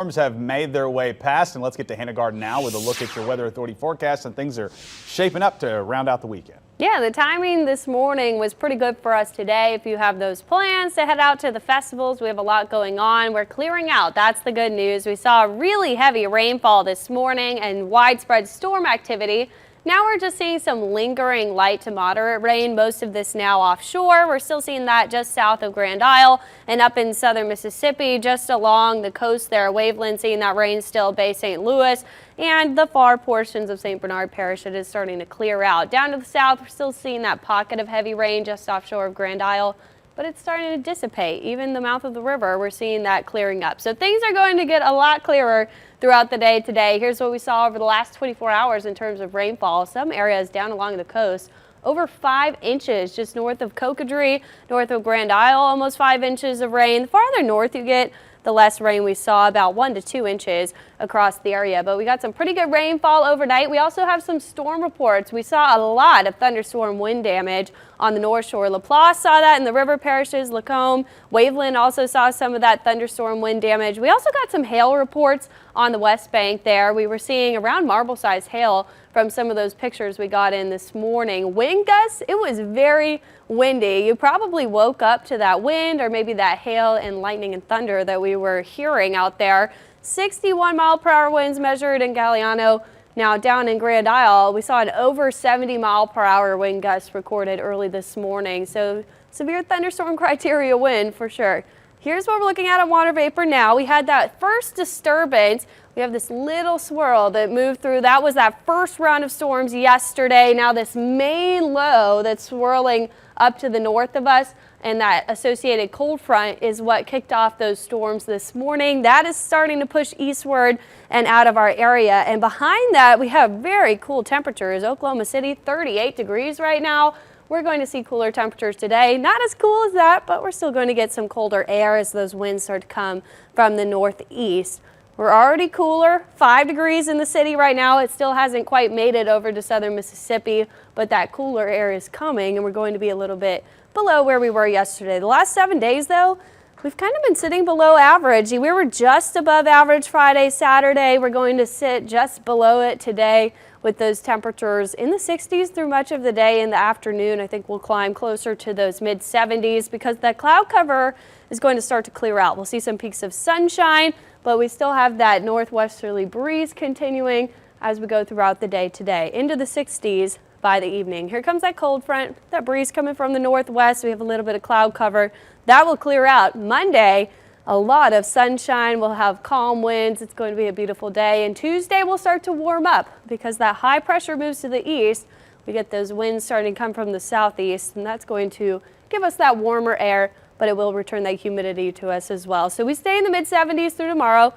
Storms have made their way past, and let's get to Hannah Garden now with a look at your Weather Authority forecast, and things are shaping up to round out the weekend. Yeah, the timing this morning was pretty good for us today. If you have those plans to head out to the festivals, we have a lot going on. We're clearing out. That's the good news. We saw really heavy rainfall this morning and widespread storm activity. Now we're just seeing some lingering light to moderate rain, most of this now offshore. We're still seeing that just south of Grand Isle and up in southern Mississippi, just along the coast there. Waveland seeing that rain still, Bay St. Louis, and the far portions of St. Bernard Parish. It is starting to clear out. Down to the south, we're still seeing that pocket of heavy rain just offshore of Grand Isle, but it's starting to dissipate. Even the mouth of the river, we're seeing that clearing up. So things are going to get a lot clearer throughout the day today. Here's what we saw over the last 24 hours in terms of rainfall. Some areas down along the coast, over 5 inches just north of Cocodrie, north of Grand Isle, almost 5 inches of rain. The farther north you get, the less rain we saw, about 1 to 2 inches across the area. But we got some pretty good rainfall overnight. We also have some storm reports. We saw a lot of thunderstorm wind damage on the North Shore. LaPlace saw that in the river parishes. Lacombe, Waveland also saw some of that thunderstorm wind damage. We also got some hail reports on the West Bank there. We were seeing around marble-sized hail from some of those pictures we got in this morning. Wind gusts, it was very windy. You probably woke up to that wind or maybe that hail and lightning and thunder that we were hearing out there. 61-mile-per-hour winds measured in Galliano. Now down in Grand Isle, we saw an over 70-mile-per-hour wind gust recorded early this morning. So severe thunderstorm criteria wind for sure. Here's what we're looking at on water vapor now. We had that first disturbance. We have this little swirl that moved through. That was that first round of storms yesterday. Now this main low that's swirling up to the north of us, and that associated cold front is what kicked off those storms this morning. That is starting to push eastward and out of our area. And behind that, we have very cool temperatures. Oklahoma City, 38 degrees right now. We're going to see cooler temperatures today. Not as cool as that, but we're still going to get some colder air as those winds start to come from the northeast. We're already cooler, 5 degrees in the city right now. It still hasn't quite made it over to southern Mississippi, but that cooler air is coming, and we're going to be a little bit below where we were yesterday. The last 7 days, though, we've kind of been sitting below average. We were just above average Friday, Saturday. We're going to sit just below it today with those temperatures in the 60s through much of the day. In the afternoon, I think we'll climb closer to those mid 70s because that cloud cover is going to start to clear out. We'll see some peaks of sunshine, but we still have that northwesterly breeze continuing as we go throughout the day today into the 60s by the evening. Here comes that cold front, that breeze coming from the northwest. We have a little bit of cloud cover. That will clear out. Monday, a lot of sunshine. We'll have calm winds. It's going to be a beautiful day. And Tuesday will start to warm up because that high pressure moves to the east. We get those winds starting to come from the southeast, and that's going to give us that warmer air, but it will return that humidity to us as well. So we stay in the mid 70s through tomorrow.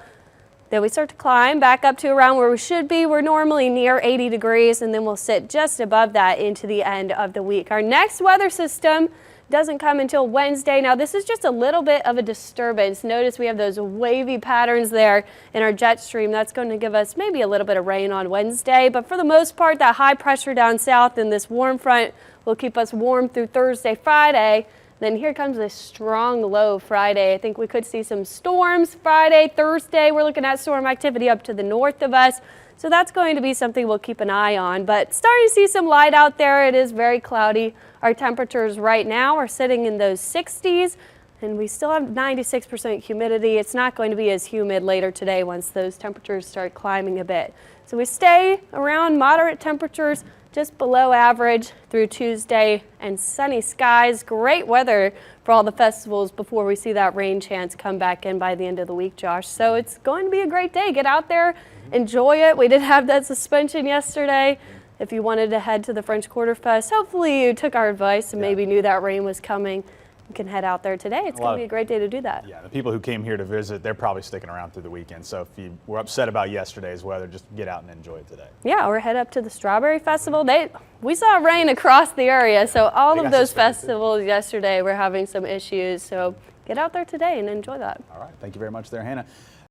Then we start to climb back up to around where we should be. We're normally near 80 degrees, and then we'll sit just above that into the end of the week. Our next weather system doesn't come until Wednesday. Now this is just a little bit of a disturbance. Notice we have those wavy patterns there in our jet stream. That's going to give us maybe a little bit of rain on Wednesday, but for the most part, that high pressure down south and this warm front will keep us warm through Thursday, Friday. Then here comes this strong low Friday. I think we could see some storms Friday, Thursday. We're looking at storm activity up to the north of us. So that's going to be something we'll keep an eye on, but starting to see some light out there. It is very cloudy. Our temperatures right now are sitting in those 60s, and we still have 96% humidity. It's not going to be as humid later today once those temperatures start climbing a bit. So we stay around moderate temperatures, just below average through Tuesday, and sunny skies. Great weather for all the festivals before we see that rain chance come back in by the end of the week, Josh. So it's going to be a great day. Get out there, enjoy it. We did have that suspension yesterday. If you wanted to head to the French Quarter Fest, hopefully you took our advice and maybe knew that rain was coming. You can head out there today. It's going to be a great day to do that. Yeah, the people who came here to visit, they're probably sticking around through the weekend. So if you were upset about yesterday's weather, just get out and enjoy it today. Yeah, or head up to the Strawberry Festival. We saw rain across the area, so all of those festivals yesterday were having some issues. So get out there today and enjoy that. All right, thank you very much there, Hannah.